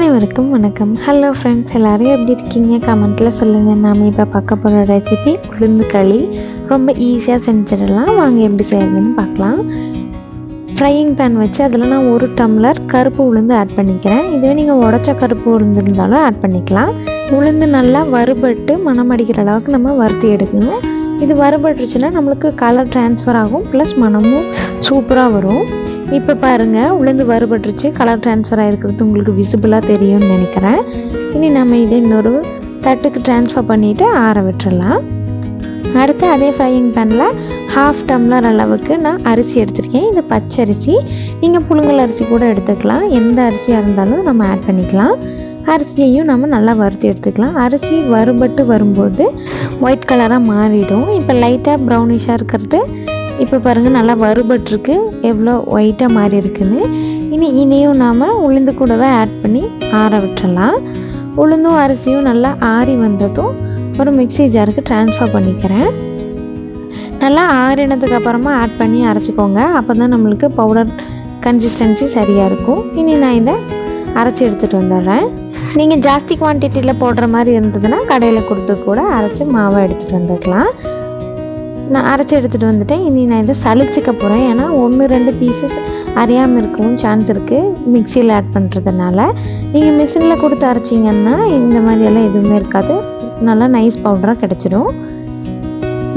அனைவருக்கும் வணக்கம். Hello friends, எல்லோரும் எப்படி இருக்கீங்க? கமெண்ட்டில் சொல்லுங்கள். நாம் இப்போ பார்க்க போகிற ரெசிபி உளுந்து களி. ரொம்ப ஈஸியாக செஞ்சிடலாம். வாங்க எப்படி செய்யறதுன்னு பார்க்கலாம். ஃப்ரையிங் பேன் வச்சு அதில் நான் 1 டம்ளர் கருப்பு உளுந்து ஆட் பண்ணிக்கிறேன். இதுவே நீங்கள் உடச்ச கருப்பு உளுந்து இருந்தாலும் ஆட் பண்ணிக்கலாம். உளுந்து நல்லா வறுபட்டு மணம் அடிக்கிற அளவுக்கு நம்ம வறுத்து எடுக்கணும். இது வறுபட்டுருச்சுன்னா நம்மளுக்கு கலர் ட்ரான்ஸ்ஃபர் ஆகும், ப்ளஸ் மணமும் சூப்பராக வரும். இப்போ பாருங்கள், உளுந்து வறுபட்டுருச்சு, கலர் ட்ரான்ஸ்ஃபர் ஆகிருக்கிறது உங்களுக்கு விசிபிளாக தெரியும்னு நினைக்கிறேன். இனி நம்ம இதை இன்னொரு தட்டுக்கு ட்ரான்ஸ்ஃபர் பண்ணிவிட்டு ஆற விட்டுறலாம். அடுத்து அதே ஃப்ரையிங் பேனில் 1/2 டம்ளர் அளவுக்கு நான் அரிசி எடுத்திருக்கேன். இது பச்சரிசி, நீங்கள் புழுங்கல் அரிசி கூட எடுத்துக்கலாம். எந்த அரிசியாக இருந்தாலும் நம்ம ஆட் பண்ணிக்கலாம். அரிசியையும் நம்ம நல்லா வறுத்து எடுத்துக்கலாம். அரிசி வறுபட்டு வரும்போது ஒயிட் கலராக மாறிடும். இப்போ லைட்டாக ப்ரௌனிஷாக இருக்கிறது இப்போ பாருங்கள், நல்லா வறுபட்டுருக்கு, எவ்வளோ ஒயிட்டாக மாறி இருக்குன்னு. இனியும் நாம் உளுந்து கூடவே ஆட் பண்ணி ஆற விட்டுறலாம். உளுந்தும் அரிசியும் நல்லா ஆறி வந்ததும் ஒரு மிக்ஸி ஜாருக்கு ட்ரான்ஸ்ஃபர் பண்ணிக்கிறேன். நல்லா ஆறினதுக்கு அப்புறமா ஆட் பண்ணி அரைச்சிக்கோங்க. அப்போ தான் நம்மளுக்கு பவுடர் கன்சிஸ்டன்சி சரியாக இருக்கும். இனி நான் இதை அரைச்சி எடுத்துகிட்டு வந்துடுறேன். நீங்கள் ஜாஸ்தி குவான்டிட்டியில் போடுற மாதிரி இருந்ததுன்னா கடையில் கொடுத்து கூட அரைச்சி மாவை எடுத்துகிட்டு வந்துக்கலாம். நான் அரைச்சி எடுத்துகிட்டு வந்துட்டேன். இனி நான் இதை சளிச்சிக்க போகிறேன். ஏன்னா 1-2 பீசஸ் அரையாமல் இருக்கவும் சான்ஸ் இருக்குது மிக்சியில் ஆட் பண்ணுறதுனால. நீங்கள் மிஷினில் கொடுத்து அரைச்சிங்கன்னா இந்த மாதிரியெல்லாம் எதுவுமே இருக்காது, நல்லா நைஸ் பவுடராக கிடச்சிடும்.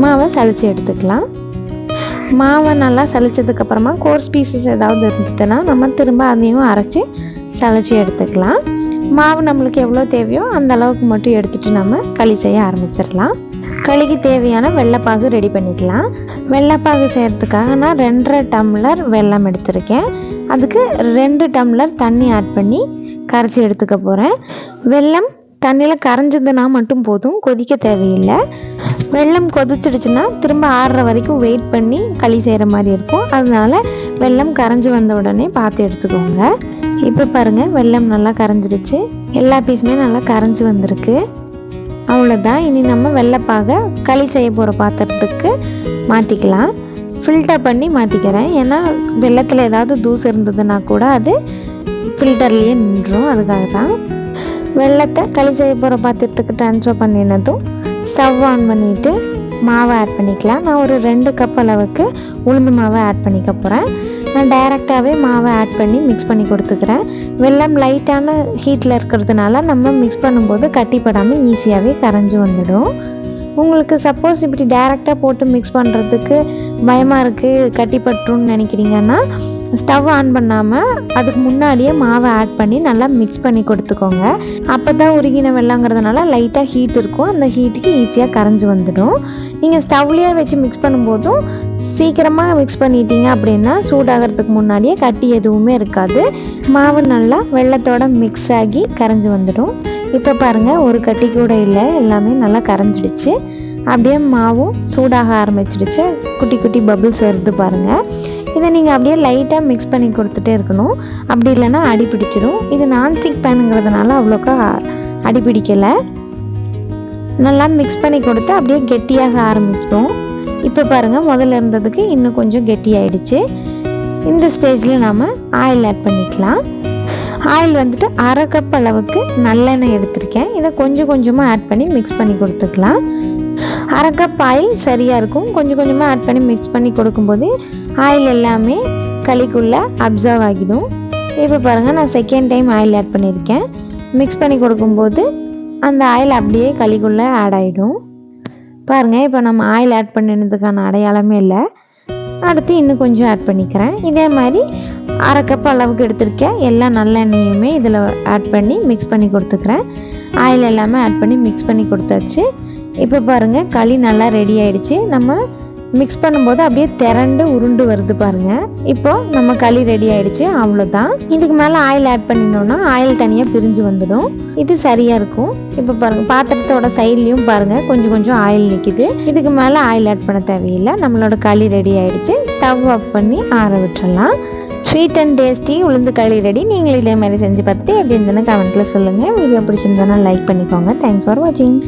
மாவை சளிச்சு எடுத்துக்கலாம். மாவை நல்லா சளிச்சதுக்கப்புறமா கோர்ஸ் பீசஸ் ஏதாவது இருந்துச்சுன்னா நம்ம திரும்ப அதையும் அரைச்சி சளிச்சு எடுத்துக்கலாம். மாவு நம்மளுக்கு எவ்வளோ தேவையோ அந்த அளவுக்கு மட்டும் எடுத்துகிட்டு நம்ம களி செய்ய ஆரம்பிச்சிடலாம். களிக்கு தேவையான வெள்ளைப்பாகு ரெடி பண்ணிக்கலாம். வெள்ளைப்பாகு செய்கிறதுக்காக நான் 2.5 டம்ளர் வெல்லம் எடுத்திருக்கேன். அதுக்கு 2 டம்ளர் தண்ணி ஆட் பண்ணி கரைச்சி எடுத்துக்க போகிறேன். வெல்லம் தண்ணியில் கரைஞ்சதுன்னா மட்டும் போதும், கொதிக்க தேவையில்லை. வெல்லம் கொதிச்சிடுச்சுன்னா திரும்ப ஆறுற வரைக்கும் வெயிட் பண்ணி களி செய்கிற மாதிரி இருக்கும். அதனால வெல்லம் கரைஞ்சி வந்த உடனே பார்த்து எடுத்துக்கோங்க. இப்போ பாருங்கள், வெல்லம் நல்லா கரைஞ்சிடுச்சு, எல்லா பீஸுமே நல்லா கரைஞ்சி வந்திருக்கு. அவ்வளோதான். இனி நம்ம வெள்ளைப்பாக களி செய்ய போகிற பாத்திரத்துக்கு மாற்றிக்கலாம். ஃபில்டர் பண்ணி மாற்றிக்கிறேன். ஏன்னா வெள்ளத்தில் ஏதாவது தூசு இருந்ததுன்னா கூட அது ஃபில்டர்லேயே நின்றும். அதுக்காக தான். வெள்ளத்தை களி செய்ய போகிற பாத்திரத்துக்கு ட்ரான்ஸ்ஃபர் பண்ணினதும் ஸ்டவ் ஆன் பண்ணிவிட்டு மாவை ஆட் பண்ணிக்கலாம். நான் ஒரு 2 கப் அளவுக்கு உளுந்து மாவை ஆட் பண்ணிக்க போகிறேன். நான் டைரெக்டாகவே மாவை ஆட் பண்ணி மிக்ஸ் பண்ணி கொடுத்துக்கிறேன். வெல்லம் லைட்டான ஹீட்டில் இருக்கிறதுனால நம்ம மிக்ஸ் பண்ணும்போது கட்டிப்படாமல் ஈஸியாகவே கரைஞ்சி வந்துடும். உங்களுக்கு சப்போஸ் இப்படி டைரெக்டாக போட்டு மிக்ஸ் பண்ணுறதுக்கு பயமாக இருக்குது, கட்டிப்பட்டுருன்னு நினைக்கிறீங்கன்னா ஸ்டவ் ஆன் பண்ணாமல் அதுக்கு முன்னாடியே மாவை ஆட் பண்ணி நல்லா மிக்ஸ் பண்ணி கொடுத்துக்கோங்க. அப்போ தான் உருகின வெள்ளங்கிறதுனால லைட்டாக ஹீட் இருக்கும், அந்த ஹீட்டுக்கு ஈஸியாக கரைஞ்சி வந்துடும். நீங்கள் ஸ்டவ்லேயே வச்சு மிக்ஸ் பண்ணும்போதும் சீக்கிரமாக மிக்ஸ் பண்ணிட்டீங்க அப்படின்னா சூடாகிறதுக்கு முன்னாடியே கட்டி எதுவுமே இருக்காது. மாவு நல்லா வெள்ளத்தோட மிக்ஸ் ஆகி கரைஞ்சி வந்துடும். இப்போ பாருங்கள், ஒரு கட்டி கூட இல்லை, எல்லாமே நல்லா கரைஞ்சிடுச்சு. அப்படியே மாவும் சூடாக ஆரம்பிச்சிடுச்சு, குட்டி குட்டி பபிள்ஸ் வருது பாருங்கள். இதை நீங்கள் அப்படியே லைட்டாக மிக்ஸ் பண்ணி கொடுத்துட்டே இருக்கணும், அப்படி இல்லைன்னா அடி பிடிச்சிடும். இது நான்ஸ்டிக் பேனுங்கிறதுனால அவ்வளோக்கா அடி பிடிக்கலை. நல்லா மிக்ஸ் பண்ணி கொடுத்து அப்படியே கெட்டியாக ஆரம்பிச்சிடும். இப்போ பாருங்கள், முதல்ல இருந்ததுக்கு இன்னும் கொஞ்சம் கெட்டியாயிடுச்சு. இந்த ஸ்டேஜில் நாம் ஆயில் ஆட் பண்ணிக்கலாம். ஆயில் வந்துட்டு 1/2 கப் அளவுக்கு நல்லெண்ணெய் எடுத்திருக்கேன். இதை கொஞ்சம் கொஞ்சமாக ஆட் பண்ணி மிக்ஸ் பண்ணி கொடுத்துக்கலாம். 1/2 கப் ஆயில் சரியாக இருக்கும். கொஞ்சம் கொஞ்சமாக ஆட் பண்ணி மிக்ஸ் பண்ணி கொடுக்கும்போது ஆயில் எல்லாமே களிக்குள்ளே அப்சர்வ் ஆகிடும். இப்போ பாருங்கள், நான் செகண்ட் டைம் ஆயில் ஆட் பண்ணியிருக்கேன். மிக்ஸ் பண்ணி கொடுக்கும்போது அந்த ஆயில் அப்படியே களிக்குள்ளே ஆட் ஆகிடும். பாருங்கள், இப்போ நம்ம ஆயில் ஆட் பண்ணினதுக்கான அடையாளமே இல்லை. அடுத்து இன்னும் கொஞ்சம் ஆட் பண்ணிக்கிறேன். இதே மாதிரி 1/2 கப் அளவுக்கு எடுத்திருக்கேன். எல்லா நல்லெண்ணெயுமே இதில் ஆட் பண்ணி மிக்ஸ் பண்ணி கொடுத்துக்கிறேன். ஆயில் எல்லாமே ஆட் பண்ணி மிக்ஸ் பண்ணி கொடுத்தாச்சு. இப்போ பாருங்கள், களி நல்லா ரெடி ஆகிடுச்சு. நம்ம மிக்ஸ் பண்ணும்போது அப்படியே திரண்டு உருண்டு வருது பாருங்கள். இப்போ நம்ம களி ரெடி ஆகிடுச்சு. அவ்வளோதான். இதுக்கு மேலே ஆயில் ஆட் பண்ணினோன்னா ஆயில் தனியாக பிரிஞ்சு வந்துடும். இது சரியாக இருக்கும். இப்போ பாருங்கள், பாத்திரத்தோட சைட்லேயும் பாருங்கள் கொஞ்சம் கொஞ்சம் ஆயில் நிற்கிது. இதுக்கு மேலே ஆயில் ஆட் பண்ண தேவையில்லை. நம்மளோட களி ரெடி ஆகிடுச்சு. ஸ்டவ் ஆஃப் பண்ணி ஆற விட்டுறலாம். ஸ்வீட் அண்ட் டேஸ்டி உளுந்து களி ரெடி. நீங்களும் இதே மாதிரி செஞ்சு பார்த்துட்டு எப்படி இருந்ததுன்னு கமெண்ட்டில் சொல்லுங்கள். வீடியோ பிடிச்சிருந்தோன்னா லைக் பண்ணிக்கோங்க. தேங்க்ஸ் ஃபார் வாட்சிங்.